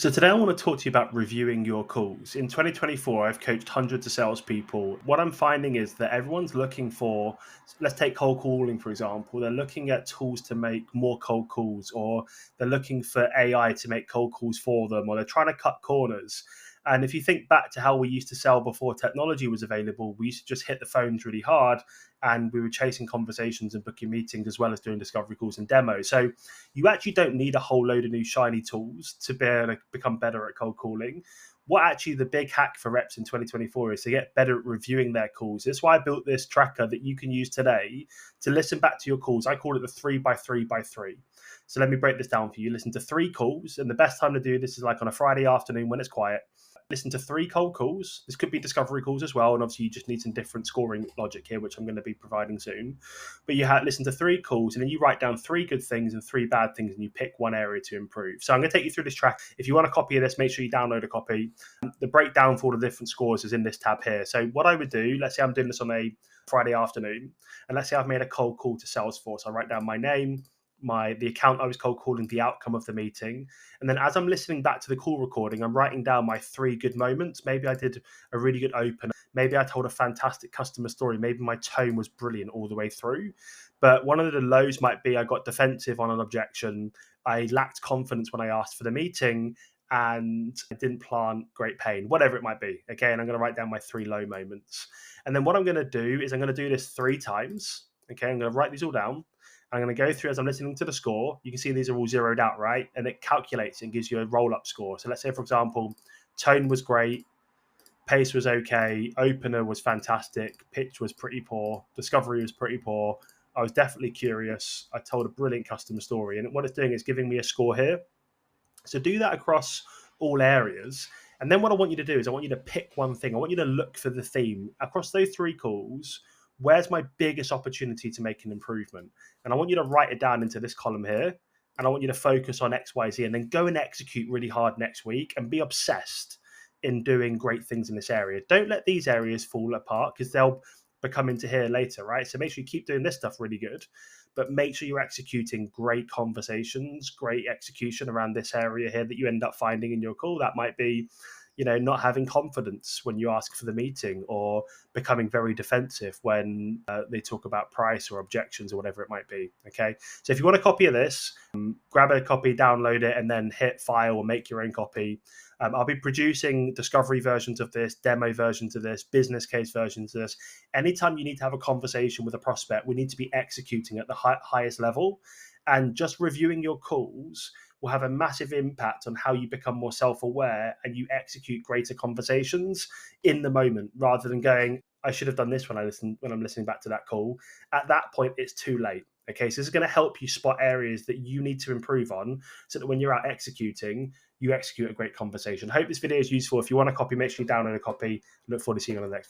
So today I want to talk to you about reviewing your calls. In 2024, I've coached hundreds of salespeople. What I'm finding is that everyone's looking for, let's take cold calling, for example. They're looking at tools to make more cold calls, or they're looking for AI to make cold calls for them, or they're trying to cut corners. And if you think back to how we used to sell before technology was available, we used to just hit the phones really hard and we were chasing conversations and booking meetings as well as doing discovery calls and demos. So you actually don't need a whole load of new shiny tools to be able to become better at cold calling. What actually the big hack for reps in 2024 is to get better at reviewing their calls. That's why I built this tracker that you can use today to listen back to your calls. I call it the 3 by 3 by 3. So let me break this down for you. Listen to three calls, and the best time to do this is like on a Friday afternoon when it's quiet. Listen to three cold calls. This could be discovery calls as well, and obviously you just need some different scoring logic here, which I'm going to be providing soon. But you listen to three calls, and then you write down three good things and three bad things, and you pick one area to improve. So I'm going to take you through this track. If you want a copy of this, make sure you download a copy. The breakdown for all the different scores is in this tab here. So what I would do, let's say I'm doing this on a Friday afternoon, and let's say I've made a cold call to Salesforce. I write down my name, the account I was cold calling, the outcome of the meeting. And then as I'm listening back to the call recording, I'm writing down my three good moments. Maybe I did a really good opener. Maybe I told a fantastic customer story. Maybe my tone was brilliant all the way through. But one of the lows might be I got defensive on an objection. I lacked confidence when I asked for the meeting and I didn't plant great pain, whatever it might be. Okay. And I'm going to write down my three low moments. And then what I'm going to do is I'm going to do this three times. Okay. I'm going to write these all down. I'm going to go through as I'm listening to the score. You can see these are all zeroed out, right? And it calculates and gives you a roll-up score. So let's say, for example, tone was great, pace was okay, opener was fantastic, pitch was pretty poor, discovery was pretty poor. I was definitely curious. I told a brilliant customer story. And what it's doing is giving me a score here. So do that across all areas. And then what I want you to do is I want you to pick one thing. I want you to look for the theme across those three calls. Where's my biggest opportunity to make an improvement? And I want you to write it down into this column here. And I want you to focus on X, Y, Z, and then go and execute really hard next week and be obsessed in doing great things in this area. Don't let these areas fall apart because they'll become into here later, right? So make sure you keep doing this stuff really good, but make sure you're executing great conversations, great execution around this area here that you end up finding in your call. That might be, not having confidence when you ask for the meeting, or becoming very defensive when they talk about price or objections or whatever it might be. Okay. So if you want a copy of this, grab a copy, download it, and then hit file or make your own copy. I'll be producing discovery versions of this, demo versions of this, business case versions of this. Anytime you need to have a conversation with a prospect, we need to be executing at the highest level. And just reviewing your calls will have a massive impact on how you become more self-aware and you execute greater conversations in the moment, rather than going, I should have done this when I'm listening back to that call. At that point, it's too late. Okay, so this is going to help you spot areas that you need to improve on so that when you're out executing, you execute a great conversation. I hope this video is useful. If you want a copy, make sure you download a copy. Look forward to seeing you on the next video.